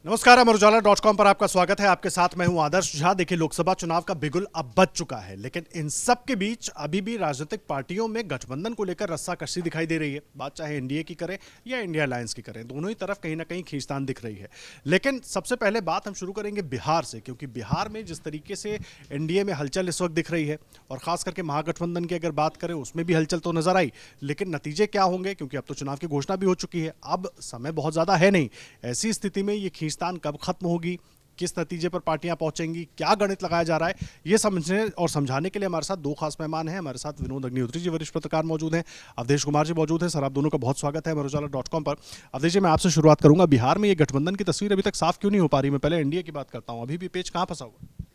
नमस्कार, अमर उजाला.com पर आपका स्वागत है। आपके साथ मैं हूं आदर्श झा। देखिए, लोकसभा चुनाव का बिगुल अब बज चुका है, लेकिन इन सब के बीच अभी भी राजनीतिक पार्टियों में गठबंधन को लेकर रस्साकशी दिखाई दे रही है। बात चाहे एनडीए की करें या इंडिया अलायंस की करें, दोनों ही तरफ कहीं ना कहीं खींचतान दिख रही है। लेकिन सबसे पहले बात हम शुरू करेंगे बिहार से, क्योंकि बिहार में जिस तरीके से एनडीए में हलचल इस वक्त दिख रही है, और खास करके महागठबंधन की अगर बात करें उसमें भी हलचल तो नजर आई, लेकिन नतीजे क्या होंगे, क्योंकि अब तो चुनाव की घोषणा भी हो चुकी है, अब समय बहुत ज्यादा है नहीं। ऐसी स्थिति में ये खींचतान कब खत्म होगी, किस नतीजे पर पार्टियां पहुंचेंगी, क्या गणित लगाया जा रहा है, ये समझने और समझाने के लिए हमारे साथ दो खास मेहमान हैं। हमारे साथ विनोद अग्निहोत्री जी, वरिष्ठ पत्रकार मौजूद हैं, अवधेश कुमार जी मौजूद हैं। सर, आप दोनों का बहुत स्वागत है अमर उजाला.com पर। अवधेश जी, मैं आपसे शुरुआत करूंगा। बिहार में ये गठबंधन की तस्वीर अभी तक साफ क्यों नहीं हो पा रही? मैं पहले एनडीए की बात करता हूं, अभी भी पेच कहां फंसा हुआ?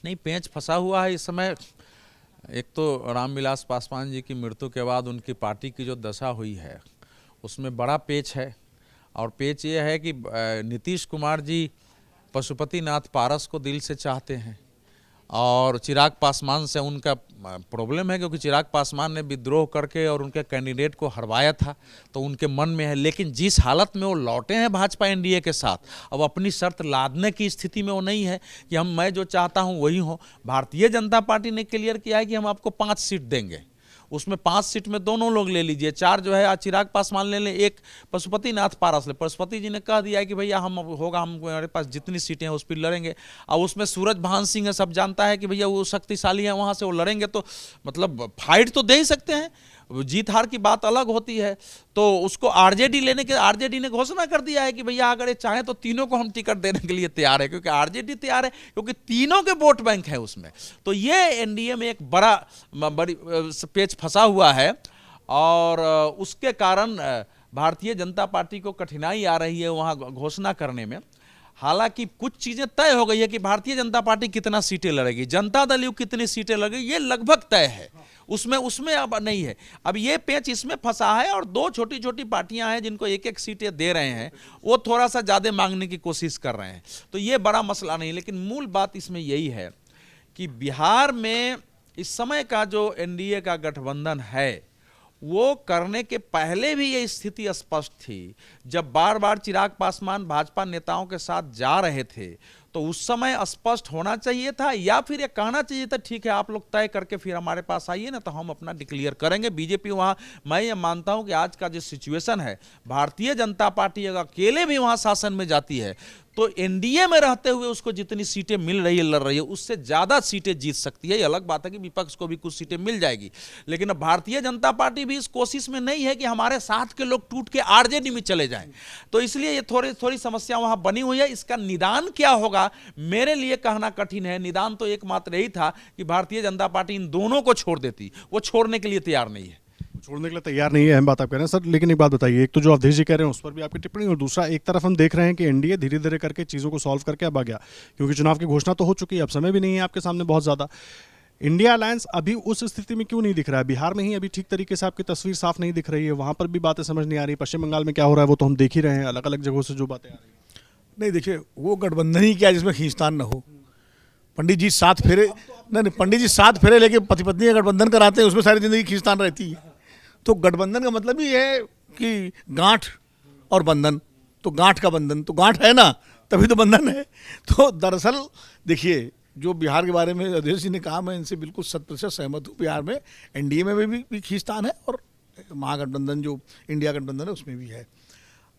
नहीं, पेंच फंसा हुआ है इस समय। एक तो रामविलास पासवान जी की मृत्यु के बाद उनकी पार्टी की जो दशा हुई है उसमें बड़ा पेच है। और पेच ये है कि नीतीश कुमार जी पशुपतिनाथ पारस को दिल से चाहते हैं और चिराग पासवान से उनका प्रॉब्लम है, क्योंकि चिराग पासवान ने विद्रोह करके और उनके कैंडिडेट को हरवाया था, तो उनके मन में है। लेकिन जिस हालत में वो लौटे हैं भाजपा एनडीए के साथ, अब अपनी शर्त लादने की स्थिति में वो नहीं है कि मैं जो चाहता हूं वही हो। भारतीय जनता पार्टी ने क्लियर किया है कि हम आपको 5 सीट देंगे, उसमें 5 सीट में दोनों लोग ले लीजिए, 4 जो है चिराग पासवान ले लें, 1 पशुपतिनाथ पारस ले। पशुपति जी ने कह दिया है कि भैया हम होगा, हमारे पास जितनी सीटें हैं उस पर लड़ेंगे। और उसमें सूरज भान सिंह है, सब जानता है कि भैया वो शक्तिशाली है, वहाँ से वो लड़ेंगे तो मतलब फाइट तो दे ही सकते हैं। जीत हार की बात अलग होती है। तो उसको आरजेडी लेने के, आरजेडी ने घोषणा कर दिया है कि भैया अगर ये चाहे तो तीनों को हम टिकट देने के लिए तैयार है, क्योंकि आरजेडी तैयार है, क्योंकि तीनों के वोट बैंक है उसमें। तो ये एनडीए में एक बड़ी पेच फंसा हुआ है, और उसके कारण भारतीय जनता पार्टी को कठिनाई आ रही है वहाँ घोषणा करने में। हालांकि कुछ चीजें तय हो गई है कि भारतीय जनता पार्टी कितना सीटें लड़ेगी, जनता दल यू कितनी सीटें लड़ेगी, ये लगभग तय है। उसमें अब नहीं है। अब ये पेच इसमें फंसा है, और 2 छोटी छोटी पार्टियां हैं जिनको 1-1 सीटें दे रहे हैं, वो थोड़ा सा ज़्यादा मांगने की कोशिश कर रहे हैं। तो ये बड़ा मसला नहीं, लेकिन मूल बात इसमें यही है कि बिहार में इस समय का जो एनडीए का गठबंधन है वो करने के पहले भी ये स्थिति स्पष्ट थी। जब बार बार चिराग पासवान भाजपा नेताओं के साथ जा रहे थे तो उस समय स्पष्ट होना चाहिए था, या फिर ये कहना चाहिए था ठीक है आप लोग तय करके फिर हमारे पास आइए ना, तो हम अपना डिक्लेयर करेंगे। बीजेपी वहाँ, मैं ये मानता हूँ कि आज का जो सिचुएशन है, भारतीय जनता पार्टी अगर अकेले भी वहाँ शासन में जाती है तो एनडीए में रहते हुए उसको जितनी सीटें मिल रही है, लड़ रही है, उससे ज़्यादा सीटें जीत सकती है। ये अलग बात है कि विपक्ष को भी कुछ सीटें मिल जाएगी, लेकिन अब भारतीय जनता पार्टी भी इस कोशिश में नहीं है कि हमारे साथ के लोग टूट के आरजेडी में चले जाएं। तो इसलिए ये थोड़ी समस्या वहाँ बनी हुई है। इसका निदान क्या होगा मेरे लिए कहना कठिन है। निदान तो एकमात्र यही था कि भारतीय जनता पार्टी इन दोनों को छोड़ देती, वो छोड़ने के लिए तैयार नहीं है। छोड़ने के लिए तैयार नहीं है, अहम बात आप कह रहे हैं सर। लेकिन एक बात बताइए, एक तो जो अवधेश जी कह रहे हैं उस पर भी आपकी टिप्पणी, और दूसरा एक तरफ हम देख रहे हैं कि एनडीए धीरे धीरे करके चीज़ों को सॉल्व करके अब आ गया, क्योंकि चुनाव की घोषणा तो हो चुकी है, अब समय भी नहीं है आपके सामने बहुत ज़्यादा। इंडिया अलायंस अभी उस स्थिति में क्यों नहीं दिख रहा है? बिहार में ही अभी ठीक तरीके से आपकी तस्वीर साफ नहीं दिख रही है, वहाँ पर भी बातें समझ नहीं आ रही। पश्चिम बंगाल में क्या हो रहा है वो तो हम देख ही रहे हैं, अलग अलग जगहों से जो बातें आ रही हैं। नहीं, देखिए वो गठबंधन ही क्या जिसमें खींचतान न हो। पंडित जी 7 फेरे, नहीं, पंडित जी 7 फेरे लेके पति पत्नी का गठबंधन कराते हैं, उसमें सारी जिंदगी खींचतान रहती है। तो गठबंधन का मतलब ही है कि गांठ और बंधन, तो गांठ का बंधन, तो गांठ है ना तभी तो बंधन है। तो दरअसल देखिए, जो बिहार के बारे में अवधेश जी ने कहा, मैं इनसे बिल्कुल 100% सहमत हूँ। बिहार में एनडीए में भी खींचतान है, और महागठबंधन जो इंडिया गठबंधन है उसमें भी है।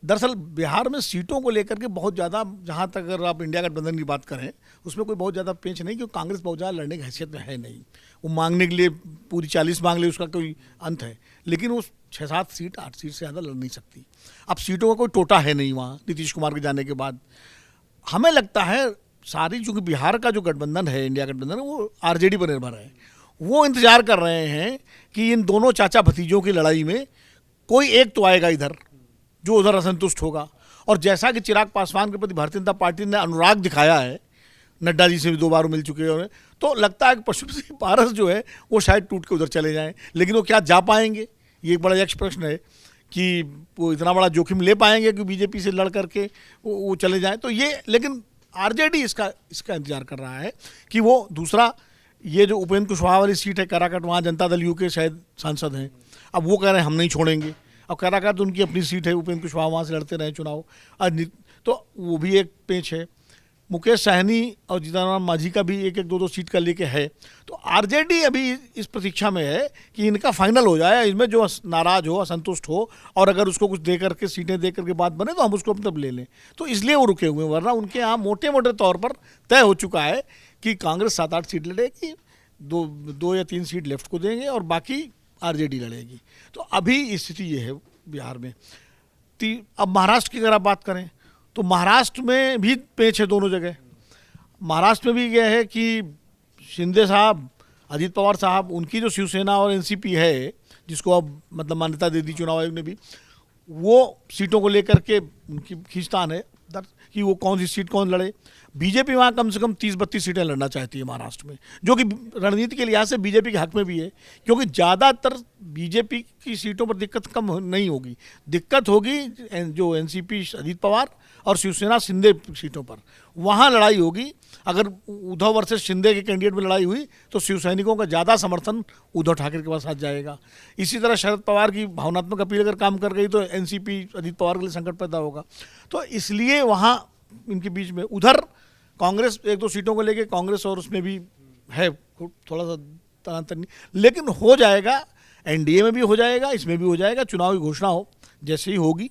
दरअसल बिहार में सीटों को लेकर के बहुत ज़्यादा, जहाँ तक अगर आप इंडिया गठबंधन की बात करें, उसमें कोई बहुत ज़्यादा पेच नहीं, क्योंकि कांग्रेस बहुत ज़्यादा लड़ने की हैसियत में है नहीं। वो मांगने के लिए पूरी 40 मांग ले, उसका कोई अंत है, लेकिन वो 6-7 सीट 8 सीट से ज़्यादा लड़ नहीं सकती। अब सीटों का कोई टोटा है नहीं वहाँ नीतीश कुमार के जाने के बाद। हमें लगता है सारी, चूँकि बिहार का जो गठबंधन है, इंडिया गठबंधन, वो आरजेडी पर निर्भर है। वो इंतजार कर रहे हैं कि इन दोनों चाचा भतीजों की लड़ाई में कोई एक तो आएगा इधर जो उधर असंतुष्ट होगा। और जैसा कि चिराग पासवान के प्रति भारतीय जनता पार्टी ने अनुराग दिखाया है, नड्डा जी से भी 2 बार मिल चुके हैं, तो लगता है कि पशुपति पारस जो है वो शायद टूट के उधर चले जाएं। लेकिन वो क्या जा पाएंगे, ये एक बड़ा यक्ष प्रश्न है कि वो इतना बड़ा जोखिम ले पाएंगे कि बीजेपी से लड़ करके वो चले जाएं। तो ये, लेकिन आरजेडी इसका इंतजार कर रहा है कि वो दूसरा, ये जो उपेंद्र कुशवाहा वाली सीट है काराकाट, वहाँ जनता दल यू के शायद सांसद हैं, अब वो कह रहे हैं हम नहीं छोड़ेंगे। अब काराकाट तो उनकी अपनी सीट है, उपेंद्र कुशवाहा वहाँ से लड़ते रहे चुनाव। आज तो वो भी एक पेच है। मुकेश सहनी और जीतन मांझी का भी एक एक दो दो सीट का लेके है। तो आरजेडी अभी इस प्रतीक्षा में है कि इनका फाइनल हो जाए, इसमें जो नाराज हो, असंतुष्ट हो, और अगर उसको कुछ दे करके सीटें दे करके बात बने तो हम उसको तब ले लें। तो इसलिए वो रुके हुए हैं, वरना उनके यहाँ मोटे मोटे तौर पर तय हो चुका है कि कांग्रेस 7-8 सीट लड़ेगी, दो या 3 सीट लेफ्ट को देंगे और बाकी आरजेडी लड़ेगी। तो अभी स्थिति ये है बिहार में। अब महाराष्ट्र की अगर आप बात करें तो महाराष्ट्र में भी पेच है दोनों जगह। महाराष्ट्र में भी यह है कि शिंदे साहब, अजित पवार साहब, उनकी जो शिवसेना और एनसीपी है, जिसको अब मतलब मान्यता दे दी चुनाव आयोग ने भी, वो सीटों को लेकर के उनकी खींचतान है कि वो कौन सी सीट कौन लड़े। बीजेपी वहाँ कम से कम 30-32 सीटें लड़ना चाहती है महाराष्ट्र में, जो कि रणनीति के लिहाज से बीजेपी के हक में भी है, क्योंकि ज़्यादातर बीजेपी की सीटों पर दिक्कत कम नहीं होगी। दिक्कत होगी जो एनसीपी अजित पवार और शिवसेना शिंदे सीटों पर, वहाँ लड़ाई होगी। अगर उद्धव वर्सेस शिंदे के कैंडिडेट में लड़ाई हुई तो शिवसैनिकों का ज़्यादा समर्थन उद्धव ठाकरे के पास आ जाएगा। इसी तरह शरद पवार की भावनात्मक अपील अगर काम कर गई तो एनसीपी अजित पवार के लिए संकट पैदा होगा। तो इसलिए वहाँ इनके बीच में, उधर कांग्रेस 1-2 सीटों को लेके कांग्रेस और उसमें भी है थोड़ा सा तनातनी, लेकिन हो जाएगा। एनडीए में भी हो जाएगा, इसमें भी हो जाएगा। चुनाव की घोषणा हो जैसे ही होगी,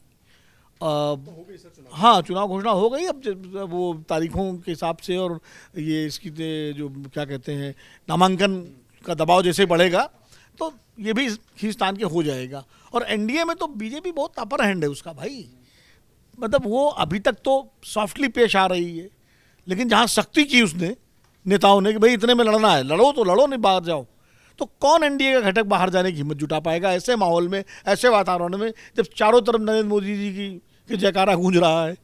हाँ चुनाव घोषणा हो गई। अब वो तारीखों के हिसाब से और ये इसकी जो क्या कहते हैं नामांकन का दबाव जैसे बढ़ेगा तो ये भी खींचतान के हो जाएगा। और एनडीए में तो बीजेपी बहुत अपर हैंड है उसका भाई, मतलब वो अभी तक तो सॉफ्टली पेश आ रही है, लेकिन जहाँ सख्ती की उसने नेताओं ने कि भाई इतने में लड़ना है, लड़ो तो लड़ो, नहीं बाहर जाओ, तो कौन एनडीए का घटक बाहर जाने की हिम्मत जुटा पाएगा ऐसे माहौल में, ऐसे वातावरण में, जब चारों तरफ नरेंद्र मोदी जी की जयकारा गूंज रहा है।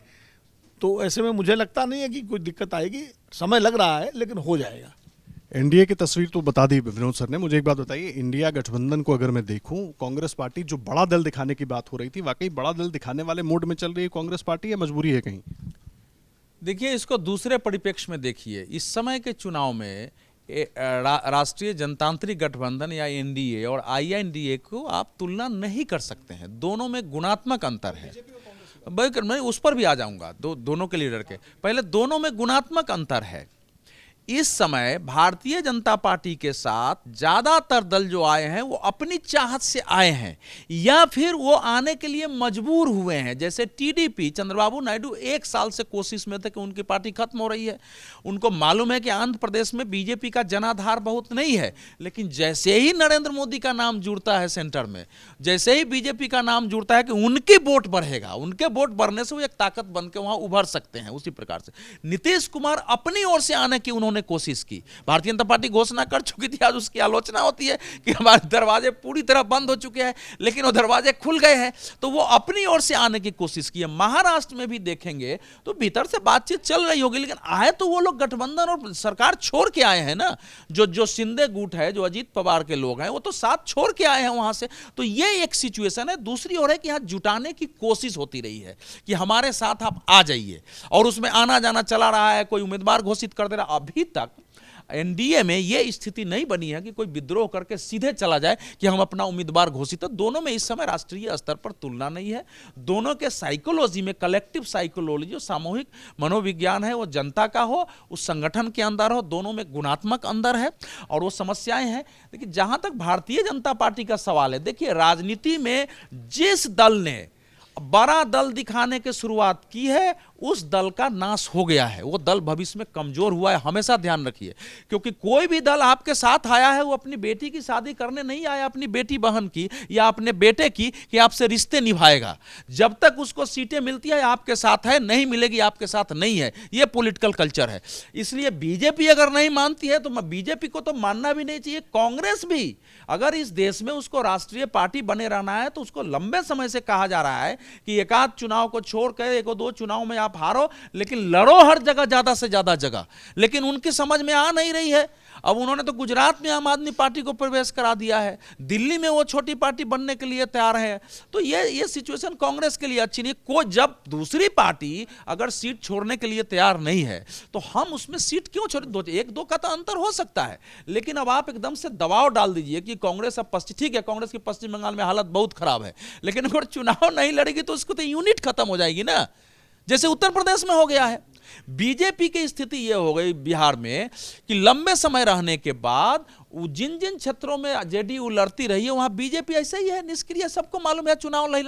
तो ऐसे में मुझे लगता नहीं है कि कोई दिक्कत आएगी, समय लग रहा है लेकिन हो जाएगा। एनडीए की तस्वीर तो बता दी विनोद सर ने। मुझे एक बात बताइए, इंडिया गठबंधन को अगर मैं देखूं, कांग्रेस पार्टी जो बड़ा दल दिखाने की बात हो रही थी, वाकई बड़ा दल दिखाने वाले मोड में चल रही है कांग्रेस पार्टी या मजबूरी है कहीं? देखिए, इसको दूसरे परिप्रेक्ष्य में देखिए। इस समय के चुनाव में राष्ट्रीय जनतांत्रिक गठबंधन या एनडीए और आईएनडीए को आप तुलना नहीं कर सकते हैं। दोनों में गुणात्मक अंतर है। मैं उस पर भी आ जाऊंगा, दोनों के लीडर के। पहले दोनों में गुणात्मक अंतर है। इस समय भारतीय जनता पार्टी के साथ ज्यादातर दल जो आए हैं वो अपनी चाहत से आए हैं या फिर वो आने के लिए मजबूर हुए हैं। जैसे टीडीपी, चंद्रबाबू नायडू 1 साल से कोशिश में थे कि उनकी पार्टी खत्म हो रही है। उनको मालूम है कि आंध्र प्रदेश में बीजेपी का जनाधार बहुत नहीं है, लेकिन जैसे ही नरेंद्र मोदी का नाम जुड़ता है सेंटर में, जैसे ही बीजेपी का नाम जुड़ता है कि उनके वोट बढ़ेगा, उनके वोट बढ़ने से वो एक ताकत बन के वहां उभर सकते हैं। उसी प्रकार से नीतीश कुमार अपनी ओर से आने की उन्होंने कोशिश की। भारतीय जनता पार्टी घोषणा कर चुकी थी, आज उसकी आलोचना होती है कि हमारे दरवाजे पूरी तरह बंद हो चुके हैं, लेकिन वो दरवाजे खुल गए हैं। तो वो अपनी ओर से आने की कोशिश की है। महाराष्ट्र में भी देखेंगे तो भीतर से बातचीत चल रही होगी, लेकिन आए तो वो लोग गठबंधन और सरकार छोड़ के आए हैं ना। जो शिंदे गुट है, जो अजीत पवार के लोग हैं, वो तो साथ छोड़ के आए हैं वहां से। तो ये एक सिचुएशन है। दूसरी ओर है कि यहां जुटाने की कोशिश होती रही है कि हमारे साथ आप आ जाइए, और उसमें आना जाना चला रहा है। कोई उम्मीदवार घोषित कर दे रहा। अभी तक एनडीए में यह स्थिति नहीं बनी है कि कोई विद्रोह करके सीधे चला जाए कि हम अपना उम्मीदवार घोषित। तो दोनों में इस समय राष्ट्रीय स्तर पर तुलना नहीं है। दोनों के साइकोलॉजी में, कलेक्टिव साइकोलॉजी, जो सामूहिक मनोविज्ञान है, वो जनता का हो, उस संगठन के अंदर हो। दोनों में गुणात्मक अंदर है और वो समस्याएं हैं। लेकिन जहां तक भारतीय जनता पार्टी का सवाल है, देखिए, राजनीति में जिस दल ने बड़ा दल दिखाने की शुरुआत की है, उस दल का नाश हो गया है। वो दल भविष्य में कमजोर हुआ है, हमेशा ध्यान रखिए। क्योंकि कोई भी दल आपके साथ आया है, वो अपनी बेटी की शादी करने नहीं आया, अपनी बेटी बहन की या अपने बेटे की, कि आपसे रिश्ते निभाएगा। जब तक उसको सीटें मिलती है आपके साथ है, नहीं मिलेगी आपके साथ नहीं है। ये पॉलिटिकल कल्चर है। इसलिए बीजेपी अगर नहीं मानती है तो बीजेपी को तो मानना भी नहीं चाहिए। कांग्रेस भी अगर इस देश में उसको राष्ट्रीय पार्टी बने रहना है तो उसको लंबे समय से कहा जा रहा है कि एक आध चुनाव को छोड़कर 1-2 चुनाव में आप हारो, लेकिन लड़ो हर जगह, ज्यादा से ज्यादा जगह। लेकिन उनकी समझ में आ नहीं रही है। अब उन्होंने तो गुजरात में आम आदमी पार्टी को प्रवेश करा दिया है, दिल्ली में वो छोटी पार्टी बनने के लिए तैयार है। तो ये सिचुएशन कांग्रेस के लिए अच्छी नहीं। कोई जब दूसरी पार्टी अगर सीट छोड़ने के लिए तैयार नहीं है तो हम उसमें सीट क्यों छोड़े? 1-2 का तो अंतर हो सकता है, लेकिन अब आप एकदम से दबाव डाल दीजिए कि कांग्रेस अब ठीक है, कांग्रेस की पश्चिम बंगाल में हालत बहुत खराब है, लेकिन अगर चुनाव नहीं लड़ेगी तो उसको तो यूनिट खत्म हो जाएगी ना। जैसे उत्तर प्रदेश में हो गया है। बीजेपी की स्थिति यह हो गई बिहार में कि लंबे समय रहने के बाद जिन जिन क्षेत्रों में जेडीयू लड़ती रही है वहां बीजेपी ऐसे ही है, निष्क्रिय। सबको मालूम है चुनाव नहीं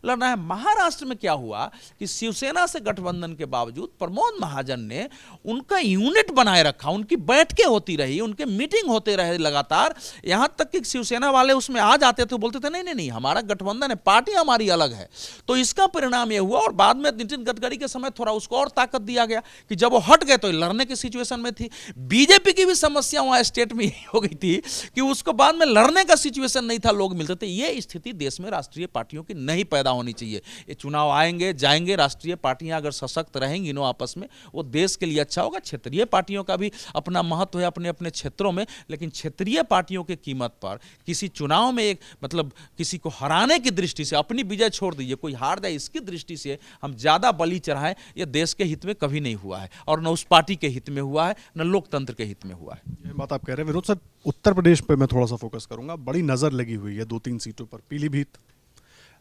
लड़ना है। महाराष्ट्र में क्या हुआ कि शिवसेना से गठबंधन के बावजूद प्रमोद महाजन ने उनका यूनिट बनाए रखा, उनकी बैठकें होती रही, उनके मीटिंग होते रहे लगातार, यहां तक कि शिवसेना वाले उसमें आ जाते थे, बोलते थे नहीं नहीं नहीं हमारा गठबंधन है, पार्टी हमारी अलग है। तो इसका परिणाम यह हुआ और बाद में नितिन गडकरी के समय थोड़ा उसको और ताकत दिया गया कि जब वो हट गए तो लड़ने की सिचुएशन में थी। बीजेपी की भी समस्या वहां स्टेट में यही हो गई थी कि उसको बाद में लड़ने का सिचुएशन नहीं था, लोग मिलते थे। ये स्थिति देश में राष्ट्रीय पार्टियों की नहीं पैदा होनी चाहिए। ये चुनाव आएंगे जाएंगे, राष्ट्रीय पार्टियां अगर सशक्त रहेंगी नो आपस में, वो देश के लिए अच्छा होगा। क्षेत्रीय पार्टियों का भी अपना महत्व है अपने अपने क्षेत्रों में, लेकिन क्षेत्रीय पार्टियों की कीमत पर किसी चुनाव में एक मतलब किसी को हराने की दृष्टि से, अपनी विजय छोड़ दीजिए कोई हार जाए इसकी दृष्टि से हम ज्यादा बलि चढ़ाएं, यह देश के हित में कभी नहीं हुआ है और न उस पार्टी के हित में हुआ है न लोकतंत्र के हित में हुआ है। ये बात आप कह रहे हैं विनोद सर। उत्तर प्रदेश पे मैं थोड़ा सा फोकस करूंगा। बड़ी नज़र लगी हुई है 2-3 सीटों पर, पीलीभीत,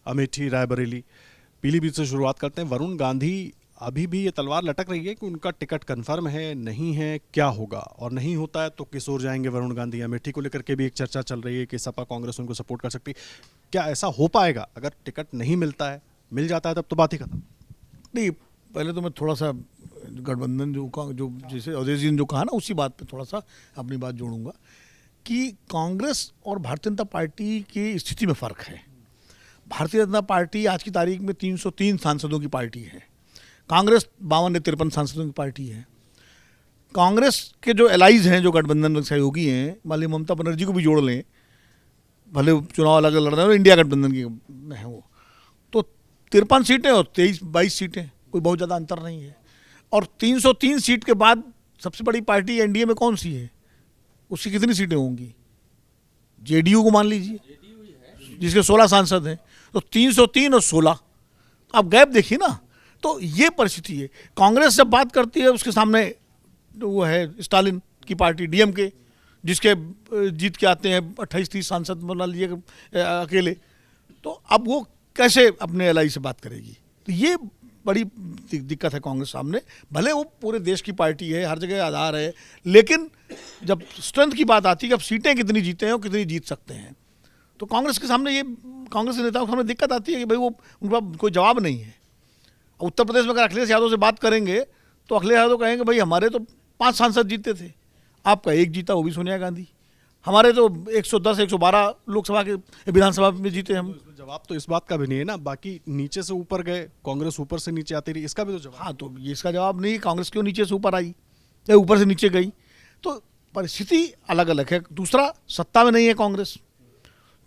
अमेठी, रायबरेली। पीलीभीत से शुरुआत करते हैं। वरुण गांधी, अभी भी ये तलवार लटक रही है कि उनका टिकट कंफर्म है नहीं है, क्या होगा, और नहीं होता है तो किस ओर जाएंगे वरुण गांधी। अमेठी को लेकर के भी एक चर्चा चल रही है कि सपा कांग्रेस उनको सपोर्ट कर सकती। क्या ऐसा हो पाएगा? अगर टिकट नहीं मिलता है, मिल जाता है तब तो बात ही खत्म। नहीं, पहले तो मैं थोड़ा सा गठबंधन जो जैसे अजय जी ने जो कहा ना, उसी बात पे थोड़ा सा अपनी बात जोड़ूंगा कि कांग्रेस और भारतीय जनता पार्टी की स्थिति में फ़र्क है। भारतीय जनता पार्टी आज की तारीख में 303 सांसदों की पार्टी है, कांग्रेस 52 या 53 सांसदों की पार्टी है। कांग्रेस के जो एलाइज हैं, जो गठबंधन में सहयोगी हैं, मान लीजिए ममता बनर्जी को भी जोड़ लें, भले चुनाव अलग अलग लड़ रहे हैं, इंडिया गठबंधन की है वो, तो 53 सीटें और 23-22 सीटें, कोई बहुत ज़्यादा अंतर नहीं है। और 303 सीट के बाद सबसे बड़ी पार्टी एनडीए में कौन सी है? उसकी कितनी सीटें होंगी? जेडीयू को मान लीजिए, जिसके 16 सांसद हैं, तो 303 और 16, आप गैप देखिए ना। तो ये परिस्थिति है। कांग्रेस जब बात करती है उसके सामने वो है स्टालिन की पार्टी डीएमके, जिसके जीत के आते हैं 28-30 सांसद बना लीजिए अकेले, तो अब वो कैसे अपने एलआई से बात करेगी? तो ये बड़ी दिक्कत है कांग्रेस सामने। भले वो पूरे देश की पार्टी है, हर जगह आधार है, लेकिन जब स्ट्रेंथ की बात आती है कि अब सीटें कितनी जीते हैं और कितनी जीत सकते हैं, तो कांग्रेस के सामने ये, कांग्रेस के नेताओं के सामने दिक्कत आती है कि भाई वो उनका कोई जवाब नहीं है। उत्तर प्रदेश में अगर अखिलेश यादव से बात करेंगे तो अखिलेश यादव कहेंगे भाई हमारे तो 5 सांसद जीते थे, आपका एक जीता, वो भी सोनिया गांधी। हमारे तो 110-112 लोकसभा के विधानसभा में जीते हम। जवाब तो इस बात का भी नहीं है ना, बाकी नीचे से ऊपर गए, कांग्रेस ऊपर से नीचे आती रही, इसका भी तो जवाब। हाँ, तो ये इसका जवाब नहीं, कांग्रेस क्यों नीचे से ऊपर आई या ऊपर से नीचे गई? तो परिस्थिति अलग अलग है। दूसरा, सत्ता में नहीं है कांग्रेस।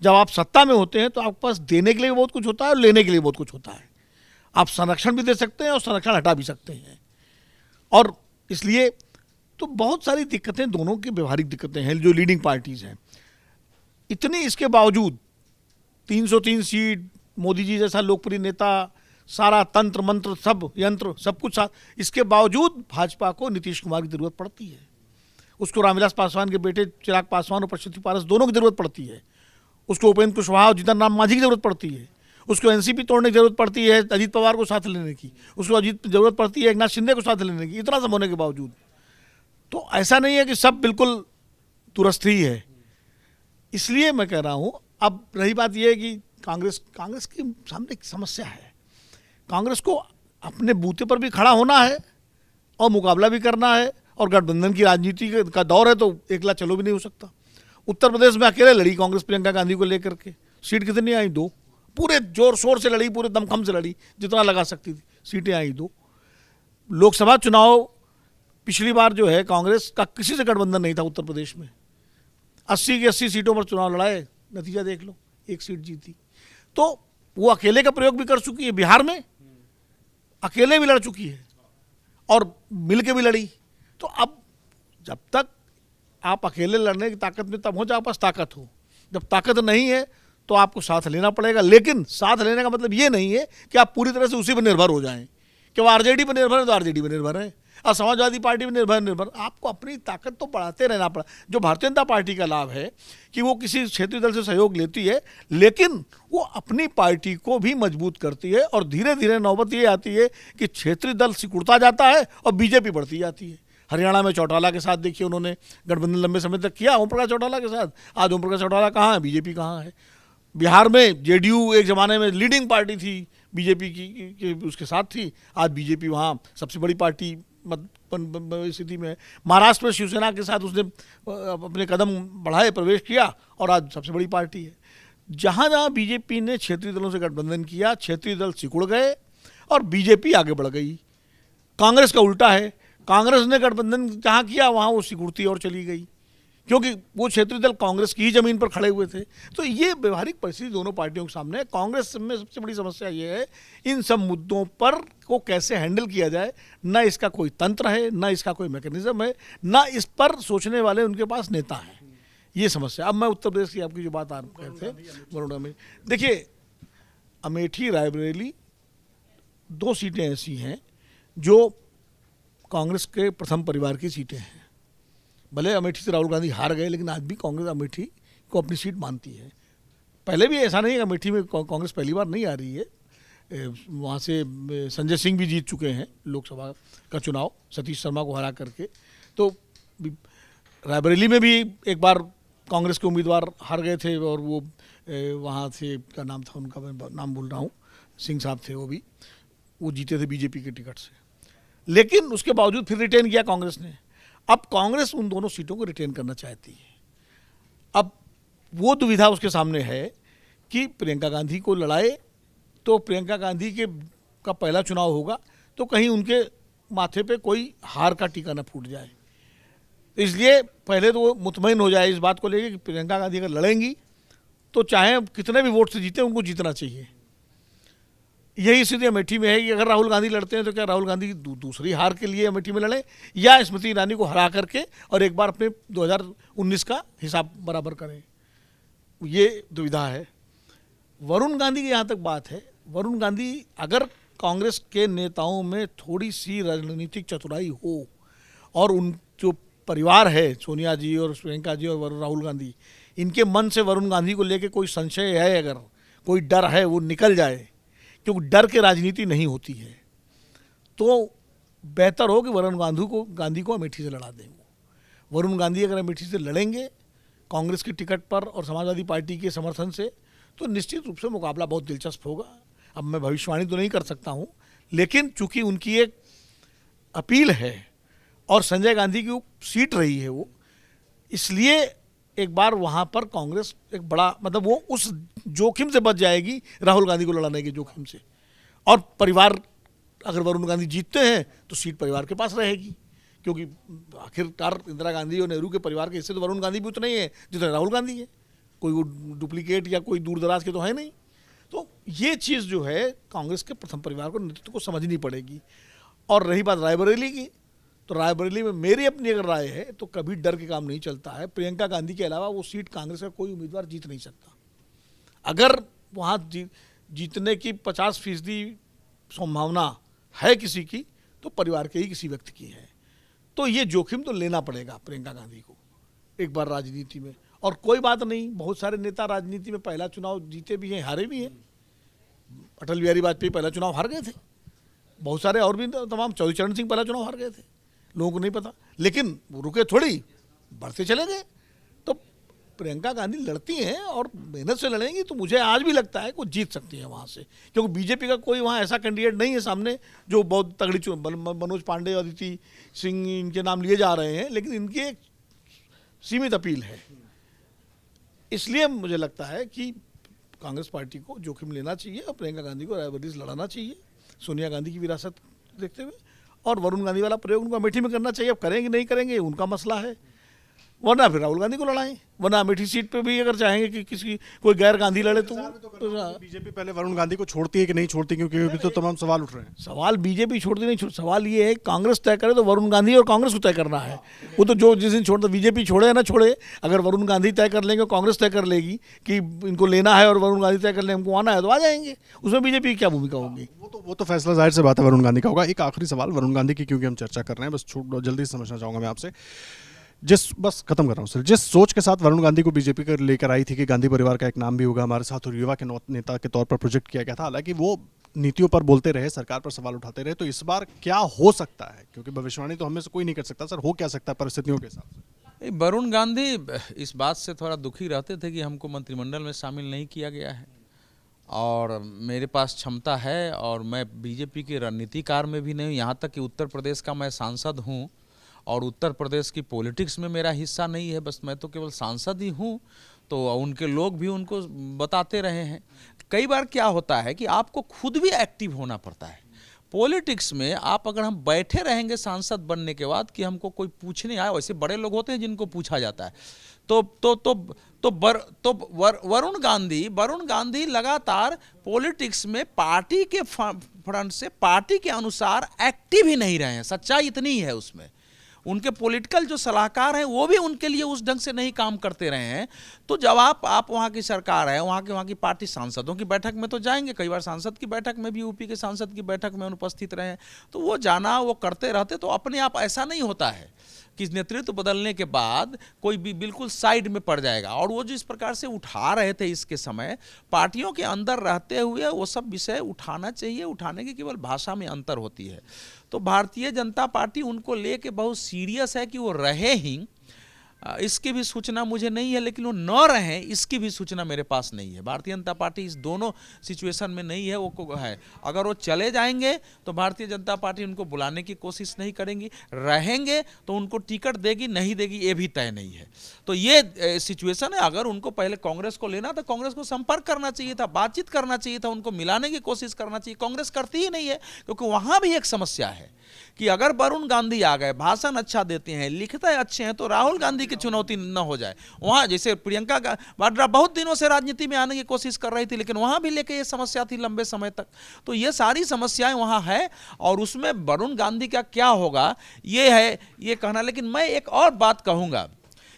जब आप सत्ता में होते हैं तो आपके पास देने के लिए बहुत कुछ होता है और लेने के लिए बहुत कुछ होता है। आप संरक्षण भी दे सकते हैं और संरक्षण हटा भी सकते हैं, और इसलिए तो बहुत सारी दिक्कतें, दोनों की व्यवहारिक दिक्कतें हैं जो लीडिंग पार्टीज हैं। इतनी इसके बावजूद 303 सीट, मोदी जी जैसा लोकप्रिय नेता, सारा तंत्र मंत्र सब यंत्र सब कुछ साथ, इसके बावजूद भाजपा को नीतीश कुमार की जरूरत पड़ती है, उसको रामविलास पासवान के बेटे चिराग पासवान और प्रशुद्धि पारस दोनों की जरूरत पड़ती है, उसको उपेंद्र कुशवाहा और जीतन राम मांझी की जरूरत पड़ती है, उसको एनसीपी तोड़ने की जरूरत पड़ती है अजीत पवार को साथ लेने की, उसको जरूरत पड़ती है एकनाथ शिंदे को साथ लेने की। इतना सब होने के बावजूद तो ऐसा नहीं है कि सब बिल्कुल दुरुस्त ही है। इसलिए मैं कह रहा हूँ, अब रही बात यह है कि कांग्रेस की सामने एक समस्या है। कांग्रेस को अपने बूते पर भी खड़ा होना है और मुकाबला भी करना है, और गठबंधन की राजनीति का दौर है तो एकला चलो भी नहीं हो सकता। उत्तर प्रदेश में अकेले लड़ी कांग्रेस प्रियंका गांधी को लेकर के, सीट कितनी आई? 2। पूरे जोर शोर से लड़ी, पूरे दमखम से लड़ी, जितना लगा सकती थी, सीटें आई 2। लोकसभा चुनाव पिछली बार जो है कांग्रेस का किसी से गठबंधन नहीं था उत्तर प्रदेश में, 80 की 80 सीटों पर चुनाव लड़ाए, नतीजा देख लो, 1 सीट जीती। तो वो अकेले का प्रयोग भी कर चुकी है, बिहार में अकेले भी लड़ चुकी है और मिल के भी लड़ी। तो अब जब तक आप अकेले लड़ने की ताकत में तब हो जब आपके पास ताकत हो, जब ताकत नहीं है तो आपको साथ लेना पड़ेगा। लेकिन साथ लेने का मतलब ये नहीं है कि आप पूरी तरह से उसी पर निर्भर हो जाएं, कि वो आरजेडी पर निर्भर है तो आरजेडी पर निर्भर है, और समाजवादी पार्टी में निर्भर निर्भर आपको अपनी ताकत तो बढ़ाते रहना पड़ा। जो भारतीय जनता पार्टी का लाभ है कि वो किसी क्षेत्रीय दल से सहयोग लेती है, लेकिन वो अपनी पार्टी को भी मजबूत करती है और धीरे धीरे नौबत ये आती है कि क्षेत्रीय दल सिकुड़ता जाता है और बीजेपी बढ़ती जाती है। हरियाणा में चौटाला के साथ देखिए उन्होंने गठबंधन लंबे समय तक किया, ओम प्रकाश चौटाला के साथ। आज ओम प्रकाश चौटाला कहाँ है, बीजेपी कहाँ है। बिहार में जेडीयू एक ज़माने में लीडिंग पार्टी थी, बीजेपी की उसके साथ थी, आज बीजेपी वहाँ सबसे बड़ी पार्टी स्थिति में है। महाराष्ट्र में शिवसेना के साथ उसने अपने कदम बढ़ाए, प्रवेश किया और आज सबसे बड़ी पार्टी है। जहाँ जहाँ बीजेपी ने क्षेत्रीय दलों से गठबंधन किया, क्षेत्रीय दल सिकुड़ गए और बीजेपी आगे बढ़ गई। कांग्रेस का उल्टा है, कांग्रेस ने गठबंधन जहाँ किया वहाँ वो सिकुड़ती और चली गई, क्योंकि वो क्षेत्रीय दल कांग्रेस की ही जमीन पर खड़े हुए थे। तो ये व्यवहारिक परिस्थिति दोनों पार्टियों के सामने है। कांग्रेस में सबसे बड़ी समस्या ये है इन सब मुद्दों पर को कैसे हैंडल किया जाए। ना इसका कोई तंत्र है, ना इसका कोई मैकेनिज्म है, ना इस पर सोचने वाले उनके पास नेता हैं। ये समस्या। अब मैं उत्तर प्रदेश की आपकी जो बात आ रहे थे वरुण में, देखिए अमेठी रायबरेली 2 सीटें ऐसी हैं जो कांग्रेस के प्रथम परिवार की सीटें हैं। भले अमेठी से राहुल गांधी हार गए, लेकिन आज भी कांग्रेस अमेठी को अपनी सीट मानती है। पहले भी ऐसा नहीं है, अमेठी में कांग्रेस पहली बार नहीं आ रही है। वहाँ से संजय सिंह भी जीत चुके हैं लोकसभा का चुनाव सतीश शर्मा को हरा करके। तो रायबरेली में भी एक बार कांग्रेस के उम्मीदवार हार गए थे और वो वहाँ से क्या नाम था उनका, मैं नाम भूल रहा हूँ, सिंह साहब थे, वो जीते थे बीजेपी के टिकट से। लेकिन उसके बावजूद फिर रिटेन किया कांग्रेस ने। अब कांग्रेस उन दोनों सीटों को रिटेन करना चाहती है। अब वो दुविधा उसके सामने है कि प्रियंका गांधी को लड़ाए तो प्रियंका गांधी का पहला चुनाव होगा तो कहीं उनके माथे पे कोई हार का टीका न फूट जाए। इसलिए पहले तो वो मुतमईन हो जाए इस बात को लेकर कि प्रियंका गांधी अगर लड़ेंगी तो चाहे कितने भी वोट से जीते उनको जीतना चाहिए। यही स्थिति अमेठी में है कि अगर राहुल गांधी लड़ते हैं तो क्या राहुल गांधी दूसरी हार के लिए अमेठी में लड़े या स्मृति ईरानी को हरा करके और एक बार अपने 2019 का हिसाब बराबर करें। ये दुविधा है। वरुण गांधी की यहाँ तक बात है, वरुण गांधी अगर कांग्रेस के नेताओं में थोड़ी सी राजनीतिक चतुराई हो और उन जो परिवार है सोनिया जी और प्रियंका जी और राहुल गांधी, इनके मन से वरुण गांधी को लेकर कोई संशय है, अगर कोई डर है वो निकल जाए, क्योंकि डर के राजनीति नहीं होती है, तो बेहतर हो कि वरुण गांधी को अमेठी से लड़ा दें। वरुण गांधी अगर अमेठी से लड़ेंगे कांग्रेस की टिकट पर और समाजवादी पार्टी के समर्थन से तो निश्चित रूप से मुकाबला बहुत दिलचस्प होगा। अब मैं भविष्यवाणी तो नहीं कर सकता हूँ, लेकिन चूंकि उनकी एक अपील है और संजय गांधी की सीट रही है वो, इसलिए एक बार वहाँ पर कांग्रेस एक बड़ा मतलब वो उस जोखिम से बच जाएगी राहुल गांधी को लड़ाने के जोखिम से। और परिवार अगर वरुण गांधी जीतते हैं तो सीट परिवार के पास रहेगी, क्योंकि आखिरकार इंदिरा गांधी और नेहरू के परिवार के हिस्से तो वरुण गांधी भी उतने ही है जितना राहुल गांधी है, कोई वो डुप्लीकेट या कोई दूर दराज के तो है नहीं। तो ये चीज़ जो है कांग्रेस के प्रथम परिवार को नेतृत्व को समझनी पड़ेगी। और रही बात रायबरेली की, तो रायबरेली में मेरी अपनी अगर राय है तो कभी डर के काम नहीं चलता है। प्रियंका गांधी के अलावा वो सीट कांग्रेस का कोई उम्मीदवार जीत नहीं सकता। अगर वहाँ जीतने की 50% संभावना है किसी की तो परिवार के ही किसी व्यक्ति की है। तो ये जोखिम तो लेना पड़ेगा प्रियंका गांधी को एक बार राजनीति में। और कोई बात नहीं, बहुत सारे नेता राजनीति में पहला चुनाव जीते भी हैं, हारे भी हैं। अटल बिहारी वाजपेयी पहला चुनाव हार गए थे, बहुत सारे और भी तमाम, चौधरी चरण सिंह पहला चुनाव हार गए थे, लोगों को नहीं पता, लेकिन वो रुके थोड़ी, बढ़ते चले गए। तो प्रियंका गांधी लड़ती हैं और मेहनत से लड़ेंगी तो मुझे आज भी लगता है कि वो जीत सकती हैं वहाँ से, क्योंकि बीजेपी का कोई वहाँ ऐसा कैंडिडेट नहीं है सामने जो बहुत तगड़ी मनोज पांडे, अदिति सिंह, इनके नाम लिए जा रहे हैं, लेकिन इनकी एक सीमित अपील है। इसलिए मुझे लगता है कि कांग्रेस पार्टी को जोखिम लेना चाहिए और प्रियंका गांधी को रायबरेली से लड़ाना चाहिए सोनिया गांधी की विरासत देखते हुए, और वरुण गांधी वाला प्रयोग उनको अमेठी में करना चाहिए। अब करेंगे नहीं करेंगे उनका मसला है, वरना फिर राहुल गांधी को लड़ाएं, वरना अमेठी सीट पे भी अगर चाहेंगे कि किसी कोई गैर गांधी लड़े तो बीजेपी पहले वरुण गांधी को छोड़ती है कि नहीं छोड़ती, क्योंकि अभी तो तमाम सवाल उठ रहे हैं। सवाल बीजेपी छोड़ती नहीं सवाल ये है कांग्रेस तय करे तो वरुण गांधी और कांग्रेस को तय करना है। वो तो जो जिस दिन छोड़ता बीजेपी छोड़े या ना छोड़े, अगर वरुण गांधी तय कर लेंगे, कांग्रेस तय कर लेगी कि इनको लेना है और वरुण गांधी तय कर ले हमको आना है, तो आ जाएंगे। उसमें बीजेपी की क्या भूमिका होगी? वो तो फैसला जाहिर से बात है वरुण गांधी का होगा। एक आखिरी सवाल वरुण गांधी की, क्योंकि हम चर्चा कर रहे हैं, बस जल्दी से समझना चाहूंगा मैं आपसे, बस खत्म कर रहा हूँ सर, जिस सोच के साथ वरुण गांधी को बीजेपी कर लेकर आई थी कि गांधी परिवार का एक नाम भी होगा हमारे साथ और युवा के नेता के तौर पर प्रोजेक्ट किया गया था, हालांकि वो नीतियों पर बोलते रहे, सरकार पर सवाल उठाते रहे, तो इस बार क्या हो सकता है? क्योंकि भविष्यवाणी तो हमें से कोई नहीं कर सकता सर, हो क्या सकता है परिस्थितियों के हिसाब से? वरुण गांधी इस बात से थोड़ा दुखी रहते थे कि हमको मंत्रिमंडल में शामिल नहीं किया गया है, और मेरे पास क्षमता है और मैं बीजेपी के रणनीतिकार में भी नहीं हूँ, यहाँ तक कि उत्तर प्रदेश का मैं सांसद हूँ और उत्तर प्रदेश की पॉलिटिक्स में मेरा हिस्सा नहीं है, बस मैं तो केवल सांसद ही हूँ। तो उनके लोग भी उनको बताते रहे हैं। कई बार क्या होता है कि आपको खुद भी एक्टिव होना पड़ता है पॉलिटिक्स में। आप अगर हम बैठे रहेंगे सांसद बनने के बाद कि हमको कोई पूछने आए, वैसे बड़े लोग होते हैं जिनको पूछा जाता है, वरुण गांधी लगातार पॉलिटिक्स में पार्टी के फ्रंट से, पार्टी के अनुसार एक्टिव ही नहीं रहे हैं। सच्चाई इतनी ही है उसमें। उनके पॉलिटिकल जो सलाहकार हैं वो भी उनके लिए उस ढंग से नहीं काम करते रहे हैं। तो जब आप वहाँ की सरकार है, वहाँ की पार्टी सांसदों की बैठक में तो जाएंगे, कई बार सांसद की बैठक में भी, यूपी के सांसद की बैठक में अनुपस्थित रहे हैं, तो वो जाना वो करते रहते। तो अपने आप ऐसा नहीं होता है कि नेतृत्व बदलने के बाद कोई भी बिल्कुल साइड में पड़ जाएगा। और वो जिस प्रकार से उठा रहे थे इसके समय, पार्टियों के अंदर रहते हुए वो सब विषय उठाना चाहिए, उठाने की केवल भाषा में अंतर होती है। तो भारतीय जनता पार्टी उनको लेके बहुत सीरियस है कि वो रहे ही, इसकी भी सूचना मुझे नहीं है, लेकिन वो न रहें इसकी भी सूचना मेरे पास नहीं है। भारतीय जनता पार्टी इस दोनों सिचुएशन में नहीं है, वो है। अगर वो चले जाएंगे तो भारतीय जनता पार्टी उनको बुलाने की कोशिश नहीं करेंगी, रहेंगे तो उनको टिकट देगी नहीं देगी ये भी तय नहीं है। तो ये सिचुएशन है। अगर उनको पहले कांग्रेस को लेना था, कांग्रेस को संपर्क करना चाहिए था, बातचीत करना चाहिए था, उनको मिलाने की कोशिश करना चाहिए। कांग्रेस करती ही नहीं है, क्योंकि वहां भी एक समस्या है कि अगर वरुण गांधी आ गए, भाषण अच्छा देते हैं, लिखते अच्छे हैं, तो राहुल गांधी की चुनौती न हो जाए। वहां जैसे प्रियंका वाड्रा बहुत दिनों से राजनीति में आने की कोशिश कर रही थी, लेकिन वहां भी लेके ये समस्या थी लंबे समय तक। तो ये सारी समस्याएं वहां है, और उसमें वरुण गांधी का क्या होगा ये है ये कहना। लेकिन मैं एक और बात कहूंगा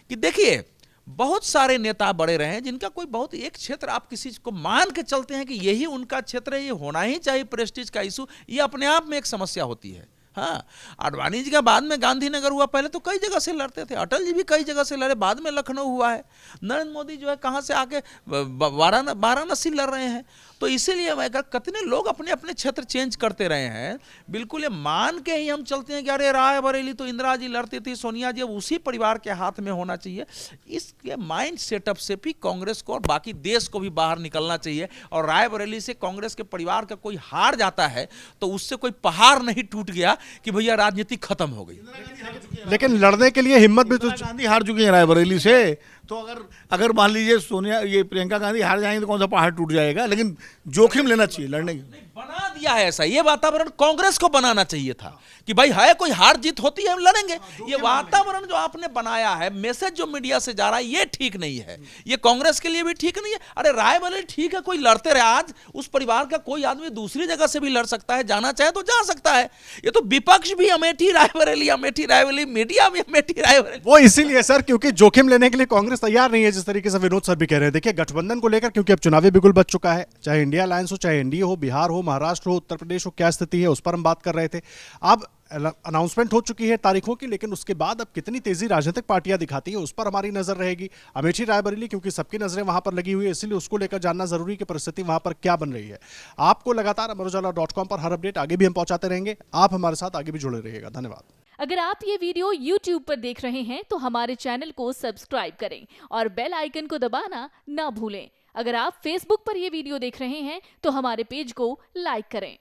कि देखिए, बहुत सारे नेता बड़े रहे हैं जिनका कोई बहुत एक क्षेत्र आप किसी को मान के चलते हैं कि यही उनका क्षेत्र है, ये होना ही चाहिए प्रेस्टीज का इशू, ये अपने आप में एक समस्या होती है। हाँ, आडवाणी जी का बाद में गांधीनगर हुआ, पहले तो कई जगह से लड़ते थे, अटल जी भी कई जगह से लड़े, बाद में लखनऊ हुआ है। नरेंद्र मोदी जो है कहाँ से आके वाराणसी लड़ रहे हैं। तो इसीलिए मैं कितने लोग अपने अपने क्षेत्र चेंज करते रहे हैं। बिल्कुल ये मान के ही हम चलते हैं कि अरे रायबरेली तो इंदिरा जी लड़ती थी, सोनिया जी अब उसी परिवार के हाथ में होना चाहिए। इसके माइंड सेटअप से भी कांग्रेस को और बाकी देश को भी बाहर निकलना चाहिए। और रायबरेली से कांग्रेस के परिवार का कोई हार जाता है तो उससे कोई पहाड़ नहीं टूट गया कि भैया राजनीति खत्म हो गई। लेकिन लड़ने के लिए हिम्मत भी तो गांधी हार चुकी है रायबरेली से, तो अगर मान लीजिए सोनिया ये प्रियंका गांधी हार जाएंगे तो कौन सा पहाड़ टूट जाएगा, लेकिन जोखिम लेना चाहिए लड़ने की। बना दिया है ऐसा, ये वातावरण कांग्रेस को बनाना चाहिए था कि भाई है कोई हार जीत होती है हम लड़ेंगे। ये वातावरण जो आपने बनाया है, मैसेज जो मीडिया से जा रहा है, ये ठीक नहीं है, ये कांग्रेस के लिए भी ठीक नहीं है। अरे रायबरेली ठीक है, कोई लड़ते रहे, आज उस परिवार का कोई आदमी दूसरी जगह से भी लड़ सकता है, जाना चाहे तो जा सकता है। ये तो विपक्ष भी अमेठी रायबरेली, मीडिया भी अमेठी रायबरेली। वो इसीलिए सर क्योंकि जोखिम लेने के लिए कांग्रेस तैयार नहीं है, जिस तरीके से विनोद सर भी कह रहे हैं। देखिए गठबंधन को लेकर क्योंकि अब चुनावी बिगुल बच चुका है, चाहे इंडिया अलायंस हो, चाहे एनडीए हो, बिहार हो, महाराष्ट्र हो, उत्तर प्रदेश हो, क्या स्थिति है उस पर हम बात कर रहे थे। अब अनाउंसमेंट हो चुकी है तारीखों की, लेकिन उसके बाद अब कितनी तेजी राजनीतिक पार्टियां दिखाती है उस पर हमारी नजर रहेगी। अमेठी रायबरेली क्योंकि सबकी नजरें वहां पर लगी हुई है, इसलिए उसको लेकर जानना जरूरी है कि परिस्थिति वहां पर क्या बन रही है। आपको लगातार अमरोजाला.com पर हर अपडेट आगे भी हम पहुंचाते रहेंगे, आप हमारे साथ आगे भी जुड़े रहिएगा। धन्यवाद। अगर आप ये वीडियो YouTube पर देख रहे हैं तो हमारे चैनल को सब्सक्राइब करें और बेल आइकन को दबाना ना भूलें। अगर आप Facebook पर ये वीडियो देख रहे हैं तो हमारे पेज को लाइक करें।